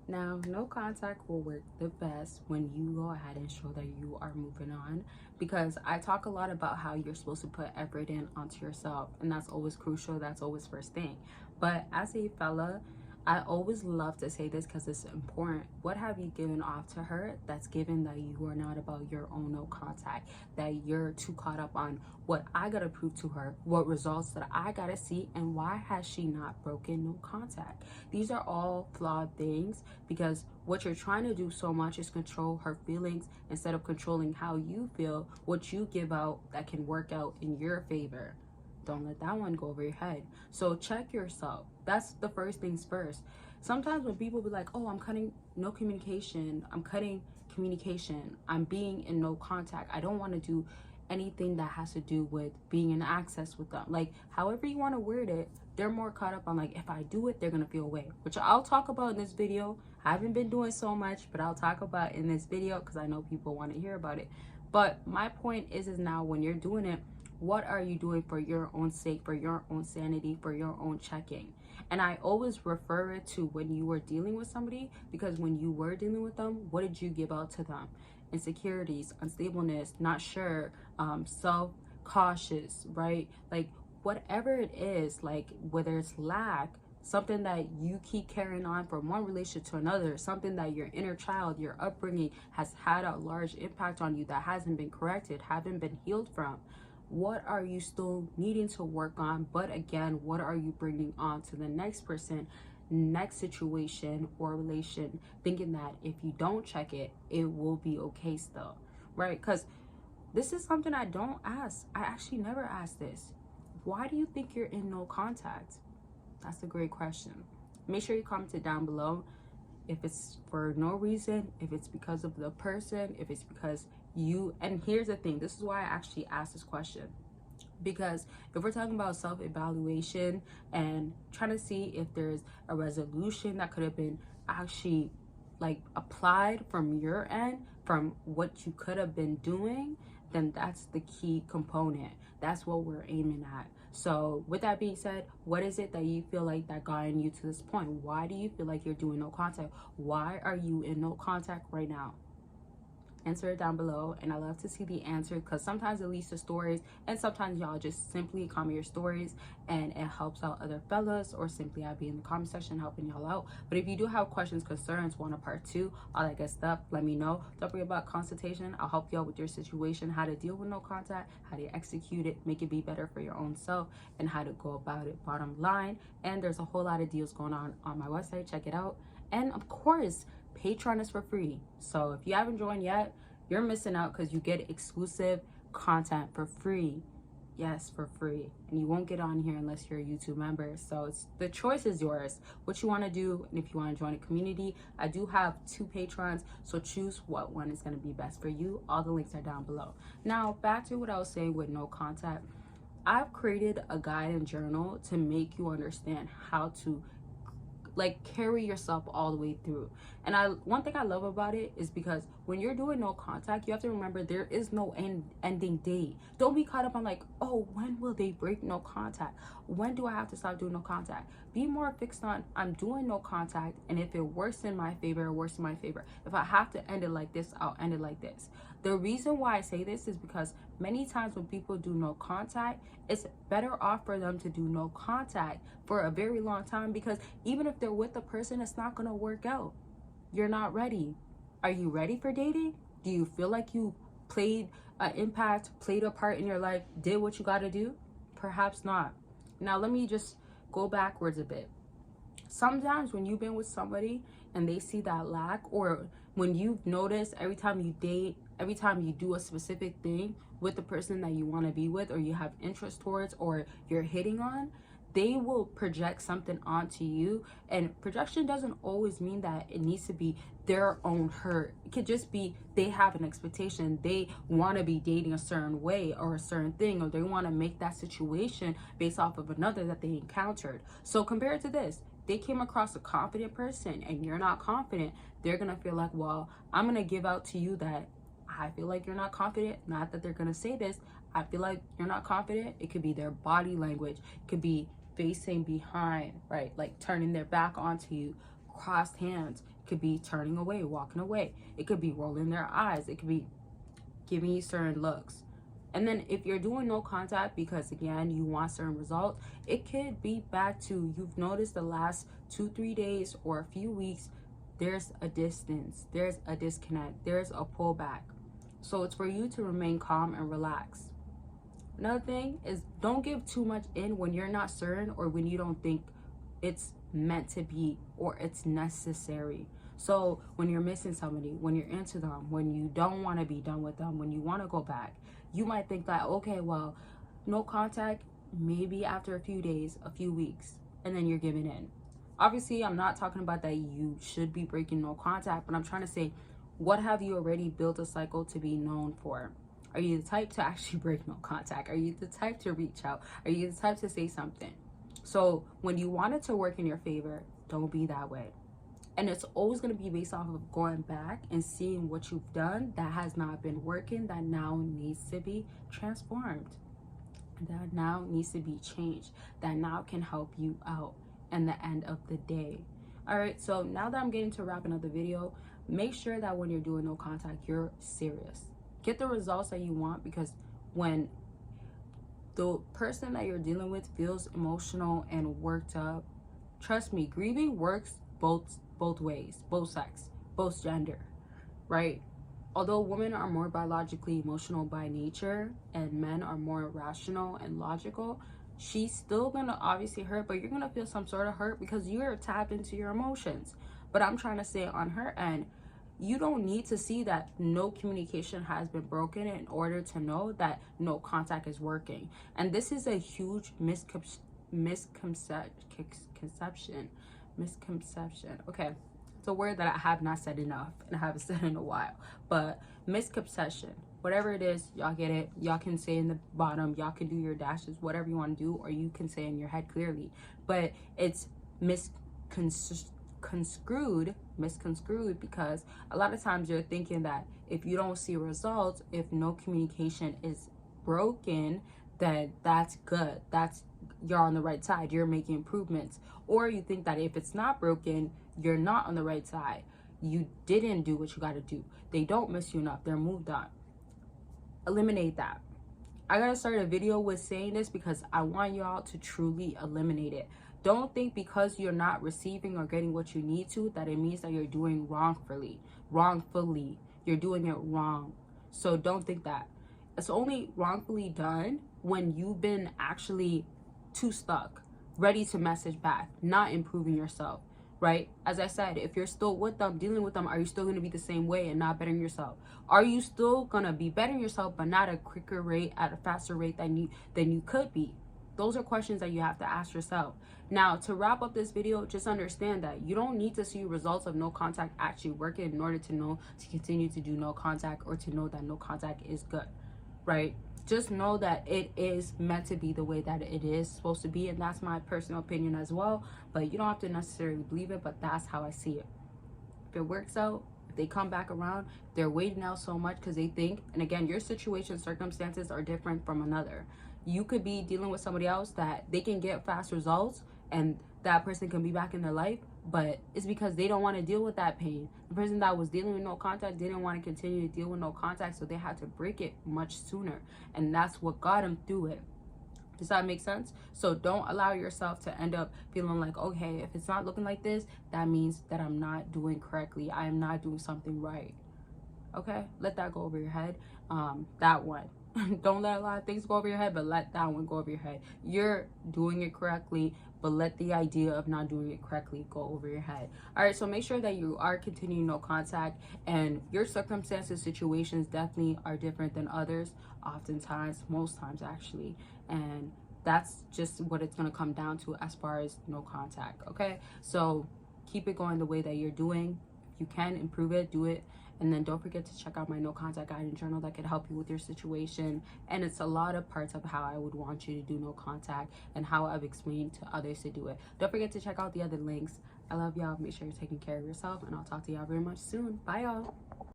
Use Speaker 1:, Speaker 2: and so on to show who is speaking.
Speaker 1: Now, no contact will work the best when you go ahead and show that you are moving on, because I talk a lot about how you're supposed to put effort in onto yourself, and that's always crucial. That's always first thing. But as a fella, I always love to say this because it's important. What have you given off to her that's given that you are not about your own no contact, that you're too caught up on what I gotta prove to her, what results that I gotta see, and why has she not broken no contact? These are all flawed things, because what you're trying to do so much is control her feelings instead of controlling how you feel, what you give out that can work out in your favor. Don't let that one go over your head. So check yourself. That's the first things first. Sometimes when people be like, oh, I'm cutting no communication, I'm cutting communication, I'm being in no contact, I don't want to do anything that has to do with being in access with them. Like, however you want to word it, they're more caught up on like, if I do it, they're gonna feel away, which I'll talk about in this video. I haven't been doing so much, but I'll talk about in this video because I know people want to hear about it. But my point is now when you're doing it, what are you doing for your own sake, for your own sanity, for your own checking? And I always refer it to when you were dealing with somebody, because when you were dealing with them, what did you give out to them? Insecurities, unstableness, not sure, self-cautious, right? Like whatever it is, like whether it's lack, something that you keep carrying on from one relationship to another, something that your inner child, your upbringing has had a large impact on you that hasn't been corrected, haven't been healed from. What are you still needing to work on? But again, what are you bringing on to the next person, next situation or relation, thinking that if you don't check it, it will be okay still, right? Because this is something I don't ask. I actually never ask this. Why do you think you're in no contact? That's a great question. Make sure you comment it down below. If it's for no reason, if it's because of the person, if it's because you, and here's the thing, this is why I actually asked this question, because if we're talking about self-evaluation and trying to see if there's a resolution that could have been actually like applied from your end, from what you could have been doing, then that's the key component. That's what we're aiming at. So with that being said, what is it that you feel like that gotten you to this point? Why do you feel like you're doing no contact? Why are you in no contact right now? Answer it down below, and I love to see the answer, because sometimes it leads to stories, and sometimes y'all just simply comment your stories and it helps out other fellas, or simply I'll be in the comment section helping y'all out. But if you do have questions, concerns, want a part 2, all that good stuff, let me know. Don't forget about consultation. I'll help y'all with your situation, how to deal with no contact, how to execute it, make it be better for your own self, and how to go about it, bottom line. And there's a whole lot of deals going on my website. Check it out. And of course, Patreon is for free. So if you haven't joined yet, you're missing out, because you get exclusive content for free. Yes, for free. And you won't get on here unless you're a YouTube member. So the choice is yours, what you want to do. And if you want to join a community, I do have 2 patrons, so choose what one is going to be best for you. All the links are down below. Now back to what I was saying with no contact. I've created a guide and journal to make you understand how to like carry yourself all the way through. And one thing I love about it is because when you're doing no contact, you have to remember there is no ending date. Don't be caught up on like, oh, when will they break no contact? When do I have to stop doing no contact? Be more fixed on, I'm doing no contact, and if it works in my favor, it works in my favor. If I have to end it like this, I'll end it like this. The reason why I say this is because many times when people do no contact, it's better off for them to do no contact for a very long time, because even if they're with a person, it's not going to work out. You're not ready. Are you ready for dating? Do you feel like you played an impact, played a part in your life, did what you got to do? Perhaps not. Now let me just go backwards a bit. Sometimes when you've been with somebody and they see that lack, or when you've noticed every time you date, every time you do a specific thing with the person that you want to be with, or you have interest towards, or you're hitting on, they will project something onto you. And projection doesn't always mean that it needs to be their own hurt. It could just be they have an expectation. They want to be dating a certain way or a certain thing, or they want to make that situation based off of another that they encountered. So compared to this, they came across a confident person and you're not confident, they're gonna feel like, well, I'm gonna give out to you that I feel like you're not confident. Not that they're gonna say this, I feel like you're not confident. It could be their body language, it could be facing behind, right? Like turning their back onto you, crossed hands. It could be turning away, walking away. It could be rolling their eyes. It could be giving you certain looks. And then if you're doing no contact because, again, you want certain results, it could be back to you've noticed the last 2-3 days or a few weeks, there's a distance, there's a disconnect, there's a pullback. So it's for you to remain calm and relaxed. Another thing is, don't give too much in when you're not certain or when you don't think it's meant to be or it's necessary. So when you're missing somebody, when you're into them, when you don't want to be done with them, when you want to go back, you might think that, okay, well, no contact, maybe after a few days, a few weeks, and then you're giving in. Obviously, I'm not talking about that you should be breaking no contact, but I'm trying to say, what have you already built a cycle to be known for? Are you the type to actually break no contact? Are you the type to reach out? Are you the type to say something? So when you want it to work in your favor, don't be that way. And it's always going to be based off of going back and seeing what you've done that has not been working, that now needs to be transformed, that now needs to be changed, that now can help you out in the end of the day. All right, so now that I'm getting to wrapping up the video, make sure that when you're doing no contact, you're serious. Get the results that you want, because when the person that you're dealing with feels emotional and worked up, trust me, grieving works both ways, both sex, both gender, right? Although women are more biologically emotional by nature and men are more rational and logical, she's still gonna obviously hurt, but you're gonna feel some sort of hurt because you're tapped into your emotions. But I'm trying to say, on her end, you don't need to see that no communication has been broken in order to know that no contact is working. And this is a huge misconception. Okay, it's a word that I have not said enough and I haven't said in a while. But misconception, whatever it is, y'all get it. Y'all can say in the bottom, y'all can do your dashes, whatever you want to do, or you can say in your head clearly. But it's misconstrued because a lot of times you're thinking that if you don't see results, if no communication is broken, then that's good, that's you're on the right side, you're making improvements. Or you think that if it's not broken, you're not on the right side, you didn't do what you got to do, they don't miss you enough, they're moved on. Eliminate that. I gotta start a video with saying this because I want y'all to truly eliminate it. Don't think because you're not receiving or getting what you need to that it means that you're doing wrongfully. You're doing it wrong. So don't think that. It's only wrongfully done when you've been actually too stuck, ready to message back, not improving yourself, right? As I said, if you're still with them, dealing with them, are you still going to be the same way and not bettering yourself? Are you still going to be bettering yourself but not at a quicker rate, at a faster rate than you could be? Those are questions that you have to ask yourself. Now, to wrap up this video, just understand that you don't need to see results of no contact actually working in order to know to continue to do no contact or to know that no contact is good, right? Just know that it is meant to be the way that it is supposed to be, and that's my personal opinion as well. But you don't have to necessarily believe it, but that's how I see it. If it works out, if they come back around, they're waiting out so much because they think, and again, your situation, circumstances are different from another. You could be dealing with somebody else that they can get fast results and that person can be back in their life, but it's because they don't want to deal with that pain. The person that was dealing with no contact didn't want to continue to deal with no contact, so they had to break it much sooner, and that's what got them through it. Does that make sense? So don't allow yourself to end up feeling like, okay, if it's not looking like this, that means that I'm not doing correctly, I am not doing something right. Okay, let that go over your head. That one. Don't let a lot of things go over your head, but let that one go over your head. You're doing it correctly, but let the idea of not doing it correctly go over your head. All right, so make sure that you are continuing no contact, and your circumstances, situations definitely are different than others, oftentimes, most times actually, and that's just what it's going to come down to as far as no contact. Okay, so keep it going the way that you're doing. If you can improve it, do it. And then don't forget to check out my no contact guide and journal that can help you with your situation. And it's a lot of parts of how I would want you to do no contact and how I've explained to others to do it. Don't forget to check out the other links. I love y'all. Make sure you're taking care of yourself, and I'll talk to y'all very much soon. Bye, y'all.